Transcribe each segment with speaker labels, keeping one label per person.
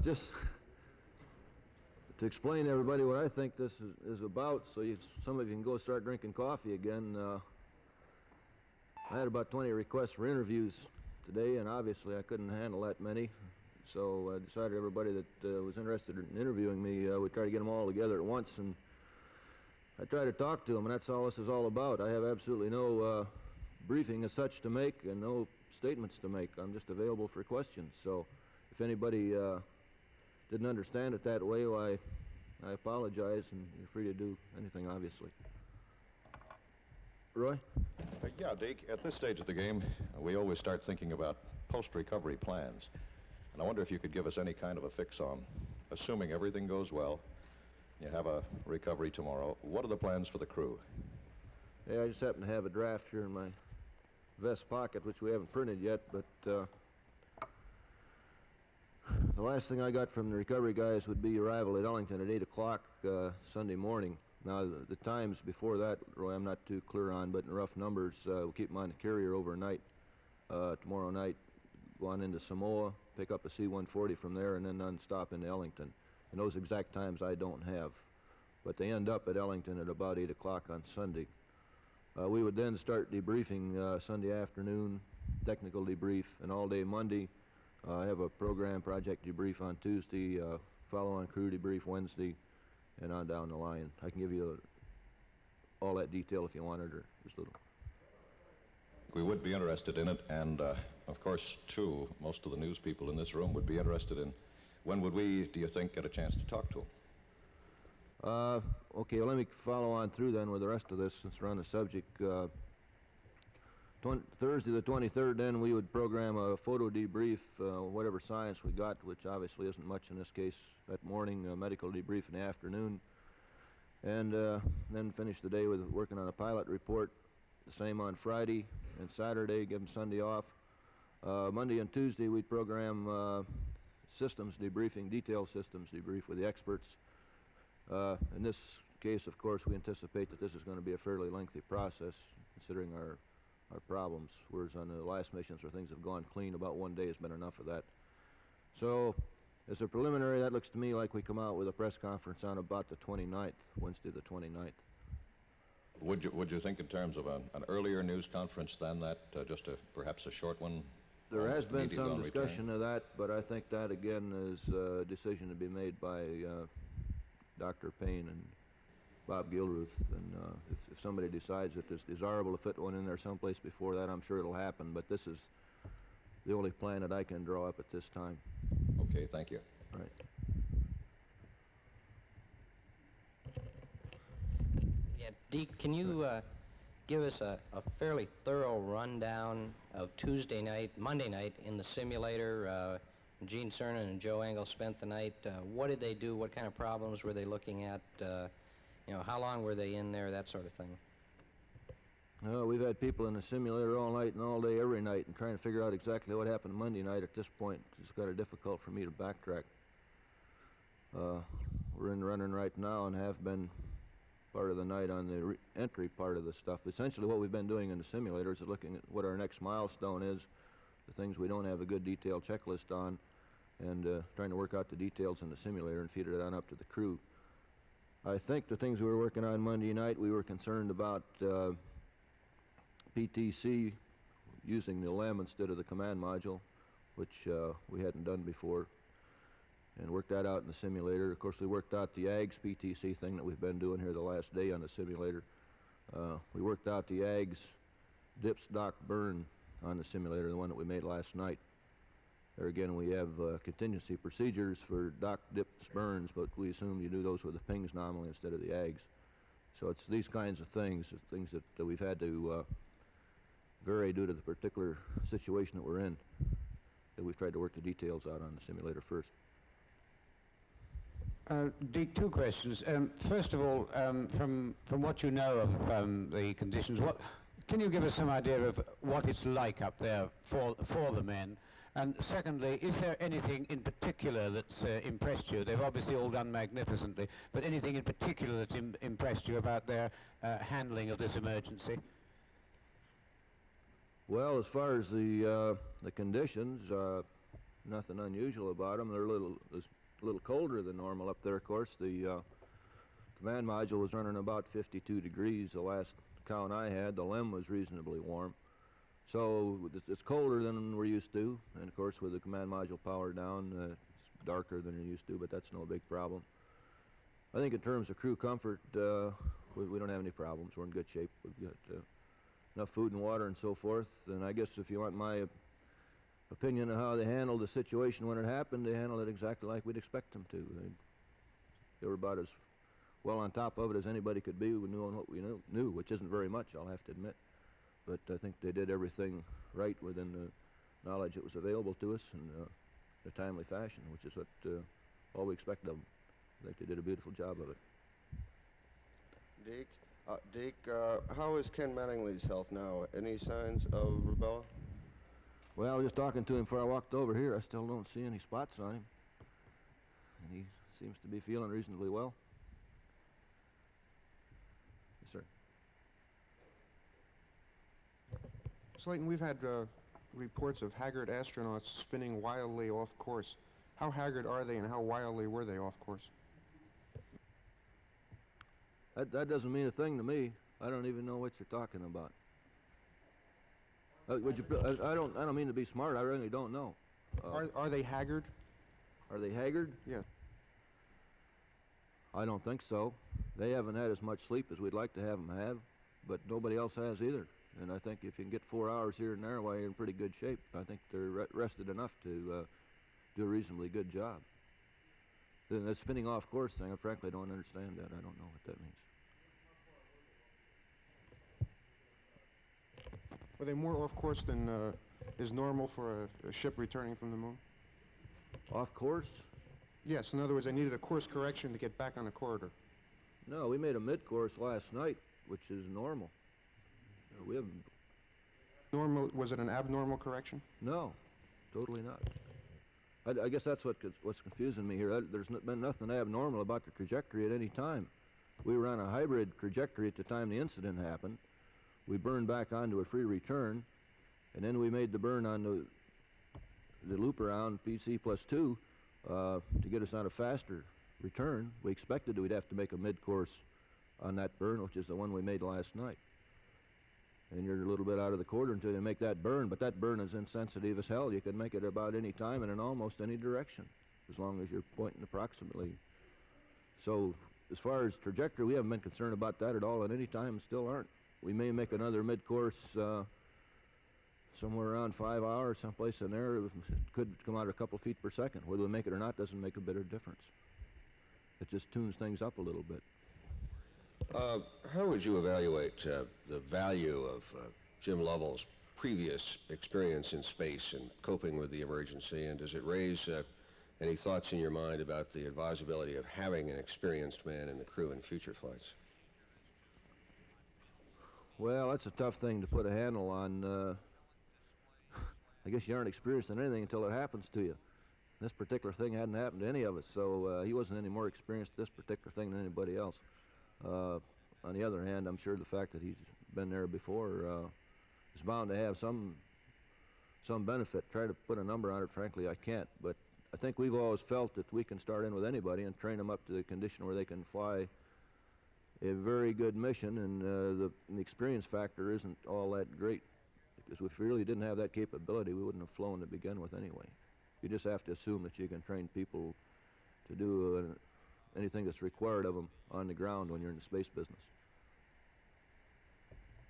Speaker 1: Just to explain to everybody what I think this is about, so some of you can go start drinking coffee again. I had about 20 requests for interviews today, and obviously I couldn't handle that many. So I decided everybody that was interested in interviewing me would try to get them all together at once, and I try to talk to them, and that's all this is all about. I have absolutely no briefing as such to make and no statements to make. I'm just available for questions. So if anybody didn't understand it that way, why, I apologize, and you're free to do anything, obviously. Roy?
Speaker 2: Yeah, Deke, at this stage of the game, we always start thinking about post-recovery plans. And I wonder if you could give us any kind of a fix on, assuming everything goes well, you have a recovery tomorrow, what are the plans for the crew?
Speaker 1: Yeah, I just happen to have a draft here in my vest pocket, which we haven't printed yet, but the last thing I got from the recovery guys would be arrival at Ellington at 8 o'clock Sunday morning. Now, the times before that, Roy, I'm not too clear on, but in rough numbers, we'll keep them on the carrier overnight. Tomorrow night, go on into Samoa, pick up a C-140 from there, and then non-stop into Ellington. And those exact times I don't have. But they end up at Ellington at about 8 o'clock on Sunday. We would then start debriefing Sunday afternoon, technical debrief, and all day Monday. I have a program project debrief on Tuesday, follow-on crew debrief Wednesday, and on down the line. I can give you all that detail if you wanted, or just a little.
Speaker 2: We would be interested in it, and of course, too, most of the news people in this room would be interested in when would we, do you think, get a chance to talk to them?
Speaker 1: Okay, well, let me follow on through then with the rest of this since we're on the subject. Thursday the 23rd, then we would program a photo debrief, whatever science we got, which obviously isn't much in this case, that morning, a medical debrief in the afternoon, and then finish the day with working on a pilot report. The same on Friday and Saturday, give them Sunday off. Monday and Tuesday we'd program systems debriefing, detailed systems debrief with the experts. In this case, of course, we anticipate that this is going to be a fairly lengthy process, considering our problems, whereas on the last missions where things have gone clean, about 1 day has been enough of that. So, as a preliminary, that looks to me like we come out with a press conference on about the 29th, Wednesday the 29th.
Speaker 2: Would you think in terms of an earlier news conference than that, just perhaps a short one?
Speaker 1: There has been some discussion of that, but I think that, again, is a decision to be made by Dr. Payne and Bob Gilruth, and if somebody decides that it's desirable to fit one in there someplace before that, I'm sure it'll happen, but this is the only plan that I can draw up at this time.
Speaker 2: Okay, thank you.
Speaker 1: All right.
Speaker 3: Yeah, Deke, can you give us a fairly thorough rundown of Tuesday night, Monday night in the simulator? Gene Cernan and Joe Engel spent the night. What did they do? What kind of problems were they looking at? How long were they in there? That sort of thing.
Speaker 1: We've had people in the simulator all night and all day every night and trying to figure out exactly what happened Monday night. At this point, it's kind of difficult for me to backtrack. We're in running right now and have been part of the night on the entry part of the stuff. Essentially what we've been doing in the simulators is looking at what our next milestone is, the things we don't have a good detailed checklist on, and trying to work out the details in the simulator and feed it on up to the crew. I think the things we were working on Monday night, we were concerned about PTC using the LEM instead of the command module, which we hadn't done before, and worked that out in the simulator. Of course, we worked out the AGS PTC thing that we've been doing here the last day on the simulator. We worked out the AGS dips dock burn on the simulator, the one that we made last night. There again, we have contingency procedures for dock dips burns, but we assume you do those with the pings nominally instead of the AGS. So it's these kinds of things that we've had to vary due to the particular situation that we're in, that we've tried to work the details out on the simulator first.
Speaker 4: Deke, two questions. First of all, from what you know of the conditions, can you give us some idea of what it's like up there for the men? And secondly, is there anything in particular that's impressed you? They've obviously all done magnificently, but anything in particular that's impressed you about their handling of this emergency?
Speaker 1: Well, as far as the conditions, nothing unusual about them. They're a little colder than normal up there, of course. The command module was running about 52 degrees the last count I had. The LEM was reasonably warm. So it's colder than we're used to, and of course with the command module powered down, it's darker than you're used to, but that's no big problem. I think in terms of crew comfort, we don't have any problems. We're in good shape. We've got enough food and water and so forth, and I guess if you want my opinion of how they handled the situation when it happened, they handled it exactly like we'd expect them to. They were about as well on top of it as anybody could be. We knew what we knew, which isn't very much, I'll have to admit. But I think they did everything right within the knowledge that was available to us in a timely fashion, which is what all we expect of them. I think they did a beautiful job of it.
Speaker 5: Deke, how is Ken Mattingly's health now? Any signs of rubella?
Speaker 1: Well, just talking to him before I walked over here, I still don't see any spots on him. And he seems to be feeling reasonably well. Yes, sir.
Speaker 6: Slayton, we've had reports of haggard astronauts spinning wildly off course. How haggard are they, and how wildly were they off course?
Speaker 1: That doesn't mean a thing to me. I don't even know what you're talking about. I don't mean to be smart. I really don't know.
Speaker 6: Are they haggard?
Speaker 1: Are they haggard?
Speaker 6: Yes.
Speaker 1: I don't think so. They haven't had as much sleep as we'd like to have them have, but nobody else has either. And I think if you can get 4 hours here and there, well, you're in pretty good shape. I think they're rested enough to do a reasonably good job. The spinning off course thing, I frankly don't understand that. I don't know what that means.
Speaker 6: Were they more off course than is normal for a ship returning from the moon?
Speaker 1: Off course?
Speaker 6: Yes, in other words, they needed a course correction to get back on the corridor.
Speaker 1: No, we made a mid-course last night, which is normal. We haven't...
Speaker 6: Normal? Was it an abnormal correction?
Speaker 1: No, totally not. I guess that's what's confusing me here. There's been nothing abnormal about the trajectory at any time. We were on a hybrid trajectory at the time the incident happened. We burned back onto a free return, and then we made the burn on the loop around PC plus 2 to get us on a faster return. We expected that we'd have to make a mid-course on that burn, which is the one we made last night. And you're a little bit out of the quarter until you make that burn, but that burn is insensitive as hell. You can make it about any time and in almost any direction, as long as you're pointing approximately. So as far as trajectory, we haven't been concerned about that at all at any time and still aren't. We may make another mid-course somewhere around 5 hours, someplace in there. It could come out a couple feet per second. Whether we make it or not doesn't make a bit of difference. It just tunes things up a little bit.
Speaker 5: How would you evaluate the value of Jim Lovell's previous experience in space and coping with the emergency, and does it raise any thoughts in your mind about the advisability of having an experienced man in the crew in future flights?
Speaker 1: Well, that's a tough thing to put a handle on. I guess you aren't experienced in anything until it happens to you. This particular thing hadn't happened to any of us, so he wasn't any more experienced in this particular thing than anybody else. On the other hand, I'm sure the fact that he's been there before is bound to have some benefit. Try to put a number on it, frankly, I can't. But I think we've always felt that we can start in with anybody and train them up to the condition where they can fly a very good mission, and the experience factor isn't all that great. Because if we really didn't have that capability, we wouldn't have flown to begin with anyway. You just have to assume that you can train people to do anything that's required of them on the ground when you're in the space business.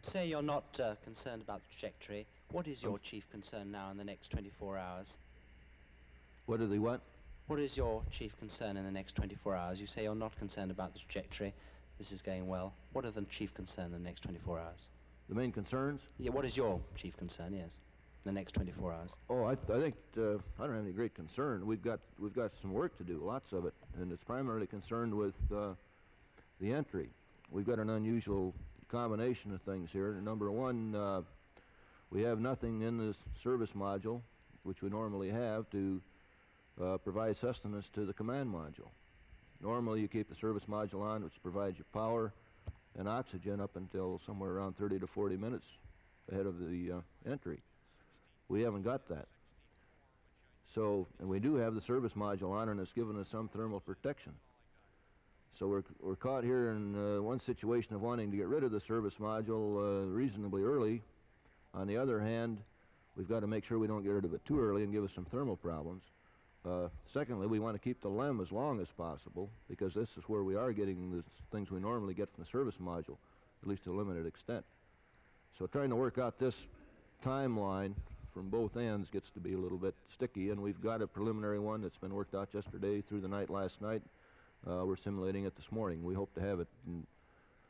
Speaker 7: Say you're not concerned about the trajectory. What is your chief concern now in the next 24 hours?
Speaker 1: What are they what?
Speaker 7: What is your chief concern in the next 24 hours? You say you're not concerned about the trajectory. This is going well. What are the chief concern in the next 24 hours?
Speaker 1: The main concerns?
Speaker 7: Yeah, what is your chief concern, yes, in the next 24 hours?
Speaker 1: Oh, I think I don't have any great concern. We've got some work to do, lots of it, and it's primarily concerned with the entry. We've got an unusual combination of things here. Number one, we have nothing in the service module, which we normally have, to provide sustenance to the command module. Normally you keep the service module on, which provides you power and oxygen up until somewhere around 30 to 40 minutes ahead of the entry. We haven't got that. And we do have the service module on, and it's given us some thermal protection. So we're caught here in one situation of wanting to get rid of the service module reasonably early. On the other hand, we've got to make sure we don't get rid of it too early and give us some thermal problems. Secondly, we want to keep the LEM as long as possible, because this is where we are getting the things we normally get from the service module, at least to a limited extent. So trying to work out this timeline from both ends gets to be a little bit sticky, and we've got a preliminary one that's been worked out yesterday through the night last night. We're simulating it this morning. We hope to have it in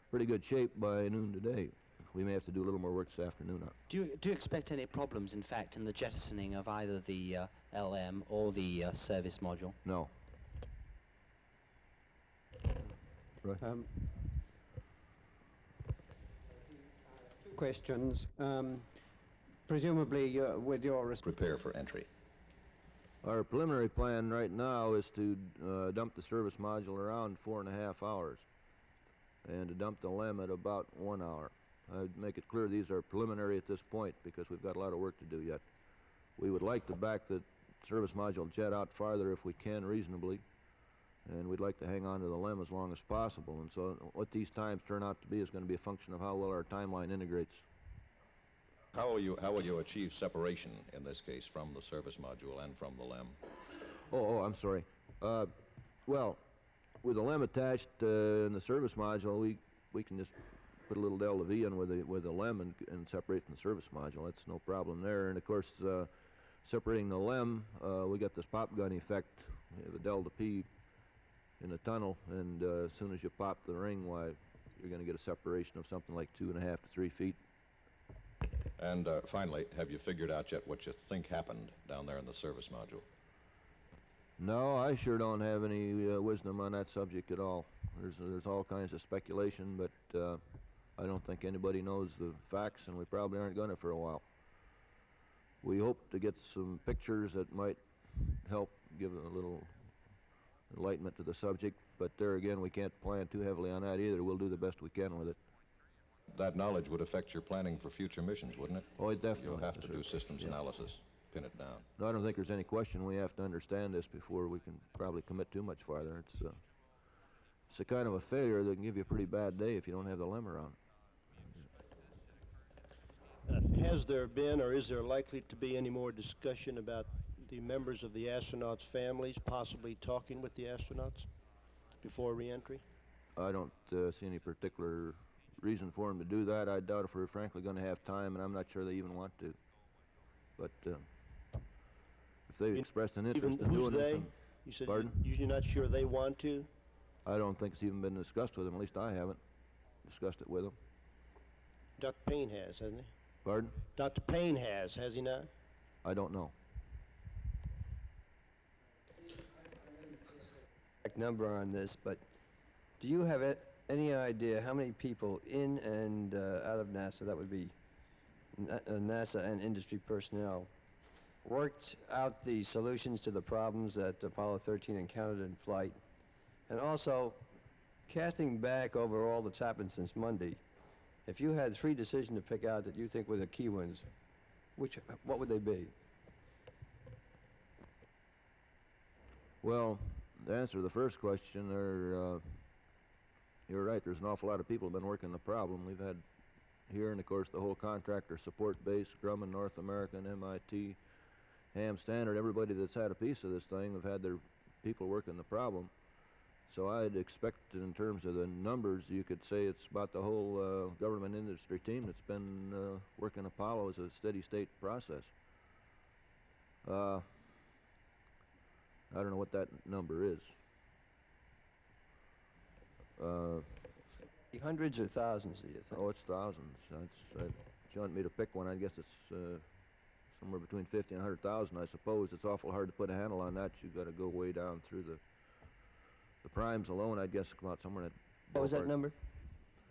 Speaker 1: pretty good shape by noon today. We may have to do a little more work this afternoon.
Speaker 7: Do you expect any problems, in fact, in the jettisoning of either the LM or the service module?
Speaker 1: No. Right.
Speaker 4: Two questions. Presumably, with your...
Speaker 2: Prepare for entry.
Speaker 1: Our preliminary plan right now is to dump the service module around 4.5 hours and to dump the LEM at about 1 hour. I'd make it clear these are preliminary at this point because we've got a lot of work to do yet. We would like to back the service module jet out farther if we can reasonably, and we'd like to hang on to the LEM as long as possible. And so what these times turn out to be is going to be a function of how well our timeline integrates.
Speaker 2: How will you achieve separation in this case from the service module and from the LEM?
Speaker 1: I'm sorry. Well, with the LEM attached in the service module, we can just put a little delta V in with the LEM and separate from the service module. That's no problem there. And of course, separating the LEM, we got this pop gun effect. We have a delta P in the tunnel, and as soon as you pop the ring, why, you're going to get a separation of something like 2.5 to 3 feet.
Speaker 2: And finally, have you figured out yet what you think happened down there in the service module?
Speaker 1: No, I sure don't have any wisdom on that subject at all. There's all kinds of speculation, but I don't think anybody knows the facts, and we probably aren't going to for a while. We hope to get some pictures that might help give a little enlightenment to the subject, but there again, we can't plan too heavily on that either. We'll do the best we can with it.
Speaker 2: That knowledge would affect your planning for future missions, wouldn't it?
Speaker 1: Oh, it definitely.
Speaker 2: You'll have to do systems analysis, pin it down.
Speaker 1: No, I don't think there's any question. We have to understand this before we can probably commit too much farther. It's a kind of a failure that can give you a pretty bad day if you don't have the LEM around.
Speaker 8: Has there been, or is there likely to be any more discussion about the members of the astronauts' families possibly talking with the astronauts before reentry?
Speaker 1: I don't see any particular reason for them to do that. I doubt if we're frankly going to have time, and I'm not sure they even want to. But if they've expressed an interest in doing it,
Speaker 8: you said
Speaker 1: pardon?
Speaker 8: You're not sure they want to?
Speaker 1: I don't think it's even been discussed with them. At least I haven't discussed it with them.
Speaker 8: Dr. Payne has, hasn't he?
Speaker 1: Pardon?
Speaker 8: Dr. Payne has he not?
Speaker 1: I don't know.
Speaker 9: Number on this, but do you have any idea how many people in and out of NASA, that would be NASA and industry personnel, worked out the solutions to the problems that Apollo 13 encountered in flight? And also, casting back over all that's happened since Monday, if you had 3 decisions to pick out that you think were the key ones, what would they be?
Speaker 1: Well, to answer the first question, you're right. There's an awful lot of people who have been working the problem. We've had here, and of course, the whole contractor support base, Grumman, North American, MIT, Ham Standard, everybody that's had a piece of this thing have had their people working the problem. So I'd expect, in terms of the numbers, you could say it's about the whole government industry team that's been working Apollo as a steady-state process. I don't know what that number is.
Speaker 9: Hundreds or thousands, do you think?
Speaker 1: Oh, it's thousands. If you want me to pick one, I guess it's somewhere between 50 and 100,000, I suppose. It's awful hard to put a handle on that. You've got to go way down through the primes alone, I guess, come out somewhere in that
Speaker 9: What was that number?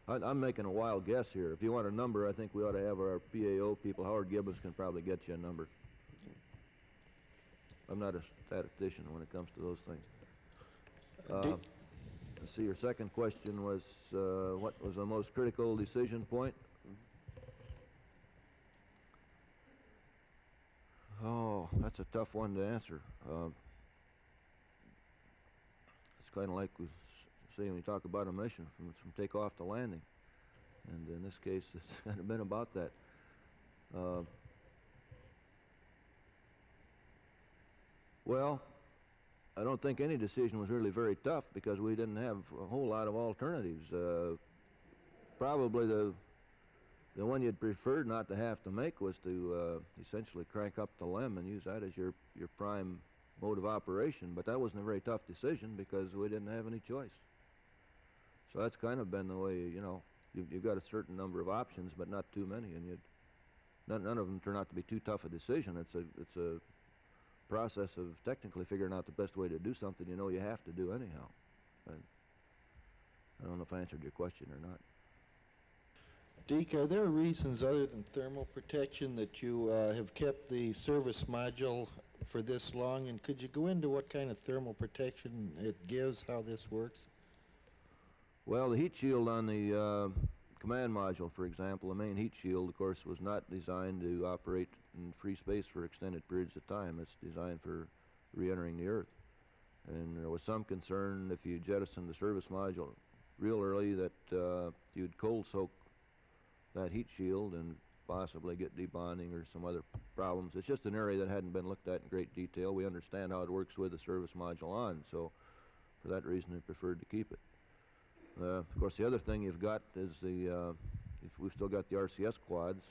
Speaker 1: I'm making a wild guess here. If you want a number, I think we ought to have our PAO people. Howard Gibbons can probably get you a number. I'm not a statistician when it comes to those things. Let's see, your second question was, what was the most critical decision point? Oh, Well, that's a tough one to answer. It's kind of like we say when we talk about a mission from takeoff to landing. And in this case, it's kind of been about that. Well, I don't think any decision was really very tough because we didn't have a whole lot of alternatives. Probably the one you'd preferred not to have to make was to essentially crank up the LEM and use that as your prime mode of operation. But that wasn't a very tough decision because we didn't have any choice. So that's kind of been the way, you know, you've got a certain number of options, but not too many, and none of them turn out to be too tough a decision. It's a process of technically figuring out the best way to do something you know you have to do anyhow. But I don't know if I answered your question or not.
Speaker 10: Deke, are there reasons other than thermal protection that you have kept the service module for this long? And could you go into what kind of thermal protection it gives, how this works?
Speaker 1: Well, the heat shield on the command module, for example, the main heat shield, of course, was not designed to operate in free space for extended periods of time. It's designed for re-entering the Earth. And there was some concern if you jettisoned the service module real early that you'd cold soak that heat shield and possibly get debonding or some other problems. It's just an area that hadn't been looked at in great detail. We understand how it works with the service module on, so for that reason we preferred to keep it. Of course, the other thing you've got is if we've still got the RCS quads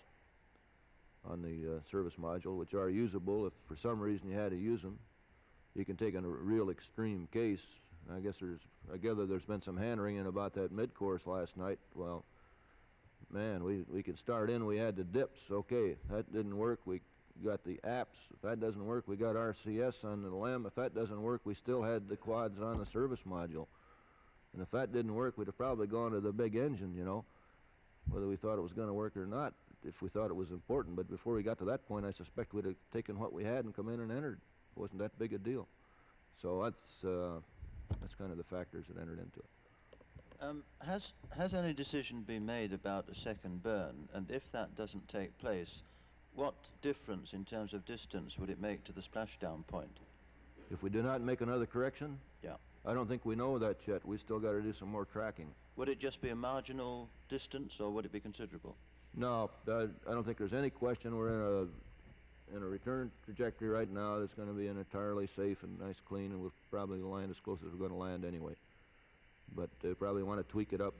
Speaker 1: on the service module, which are usable. If for some reason you had to use them, you can take in a real extreme case. I gather there's been some hand-wringing about that mid-course last night. Well, man, we could start in, we had the dips. Okay, that didn't work. We got the apps. If that doesn't work, we got RCS on the LEM. If that doesn't work, we still had the quads on the service module. And if that didn't work, we'd have probably gone to the big engine, you know, whether we thought it was going to work or not, if we thought it was important. But before we got to that point, I suspect we'd have taken what we had and come in and entered. It wasn't that big a deal. So that's kind of the factors that entered into it.
Speaker 11: Has any decision been made about a second burn? And if that doesn't take place, what difference in terms of distance would it make to the splashdown point?
Speaker 1: If we do not make another correction?
Speaker 11: Yeah.
Speaker 1: I don't think we know that yet. We still got to do some more tracking.
Speaker 11: Would it just be a marginal distance, or would it be considerable?
Speaker 1: No, I don't think there's any question. We're in a return trajectory right now that's going to be an entirely safe and nice, clean, and we'll probably land as close as we're going to land anyway. But probably want to tweak it up.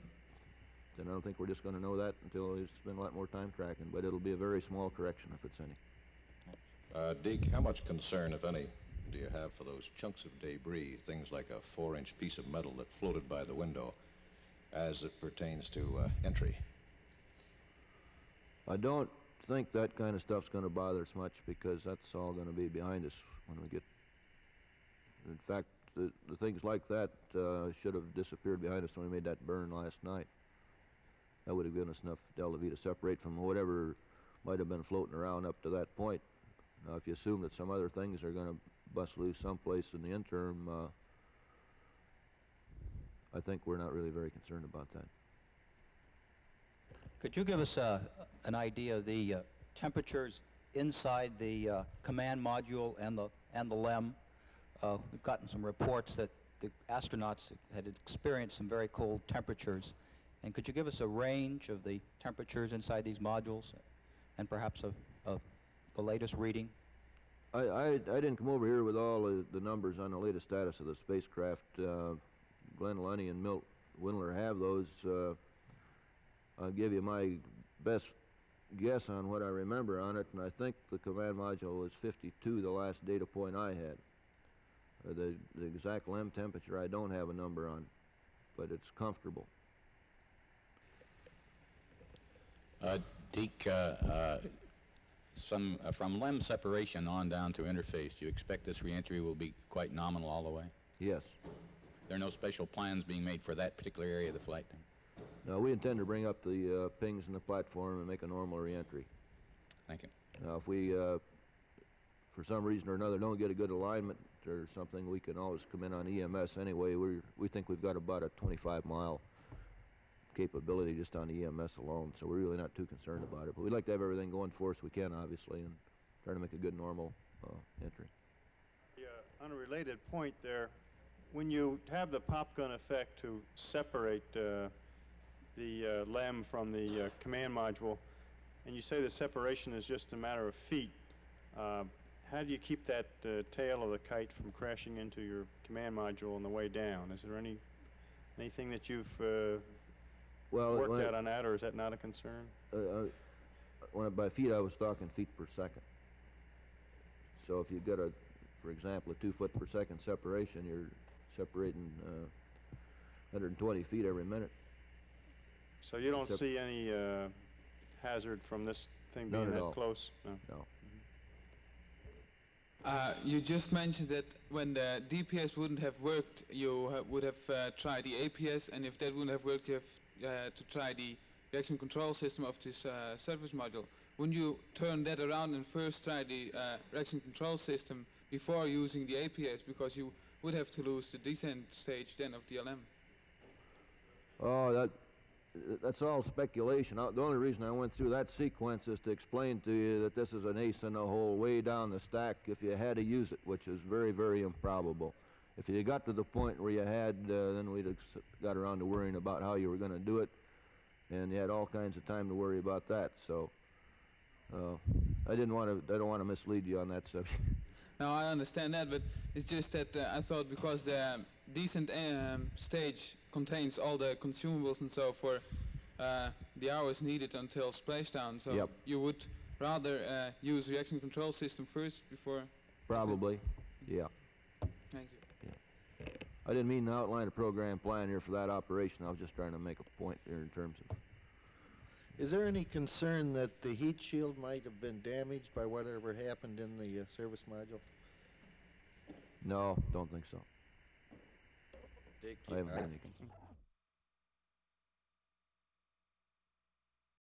Speaker 1: And I don't think we're just going to know that until we spend a lot more time tracking. But it'll be a very small correction if it's any.
Speaker 2: Deke, how much concern, if any, do you have for those chunks of debris, things like a 4-inch piece of metal that floated by the window, as it pertains to entry?
Speaker 1: I don't think that kind of stuff's going to bother us much because that's all going to be behind us when we get... In fact, the things like that should have disappeared behind us when we made that burn last night. That would have given us enough delta V to separate from whatever might have been floating around up to that point. Now, if you assume that some other things are going to bust loose someplace in the interim, I think we're not really very concerned about that.
Speaker 12: Could you give us an idea of the temperatures inside the command module and the LEM? We've gotten some reports that the astronauts had experienced some very cold temperatures. And could you give us a range of the temperatures inside these modules and perhaps of the latest reading?
Speaker 1: I didn't come over here with all the numbers on the latest status of the spacecraft. Glenn Lunny and Milt Windler have those. I'll give you my best guess on what I remember on it, and I think the command module was 52, the last data point I had. The exact LEM temperature I don't have a number on, but it's comfortable.
Speaker 13: Deke, from LEM separation on down to interface, do you expect this reentry will be quite nominal all the way?
Speaker 1: Yes.
Speaker 13: There are no special plans being made for that particular area of the flight then?
Speaker 1: No, we intend to bring up the pings in the platform and make a normal reentry.
Speaker 13: Thank you.
Speaker 1: Now, if we, for some reason or another, don't get a good alignment or something, we can always come in on EMS anyway. We think we've got about a 25-mile capability just on EMS alone, so we're really not too concerned about it. But we'd like to have everything going for us we can, obviously, and try to make a good normal entry.
Speaker 14: On a related point there, when you have the pop gun effect to separate the LEM from the command module, and you say the separation is just a matter of feet, how do you keep that tail of the kite from crashing into your command module on the way down? Is there anything that you've worked out on that, or is that not a concern?
Speaker 1: By feet, I was talking feet per second. So if you get for example, a 2 foot per second separation, you're separating 120 feet every minute.
Speaker 14: So you don't see any hazard from this thing being that close?
Speaker 1: No.
Speaker 15: You just mentioned that when the DPS wouldn't have worked, you would have tried the APS, and if that wouldn't have worked, you have to try the reaction control system of this service module. Wouldn't you turn that around and first try the reaction control system before using the APS, because you would have to lose the descent stage then of the LM?
Speaker 1: Oh, that's all speculation. The only reason I went through that sequence is to explain to you that this is an ace in the hole way down the stack if you had to use it, which is very, very improbable. If you got to the point where you had, then we'd have got around to worrying about how you were going to do it, and you had all kinds of time to worry about that. So I don't want to mislead you on that subject.
Speaker 15: No, I understand that, but it's just that I thought because the descent stage contains all the consumables and so for the hours needed until splashdown, so you would rather use reaction control system first before?
Speaker 1: Probably, yeah.
Speaker 15: Thank you.
Speaker 1: Yeah. I didn't mean to outline a program plan here for that operation. I was just trying to make a point here in terms of...
Speaker 10: Is there any concern that the heat shield might have been damaged by whatever happened in the service module?
Speaker 1: No, don't think so.
Speaker 5: Deke,
Speaker 1: I haven't had any concern.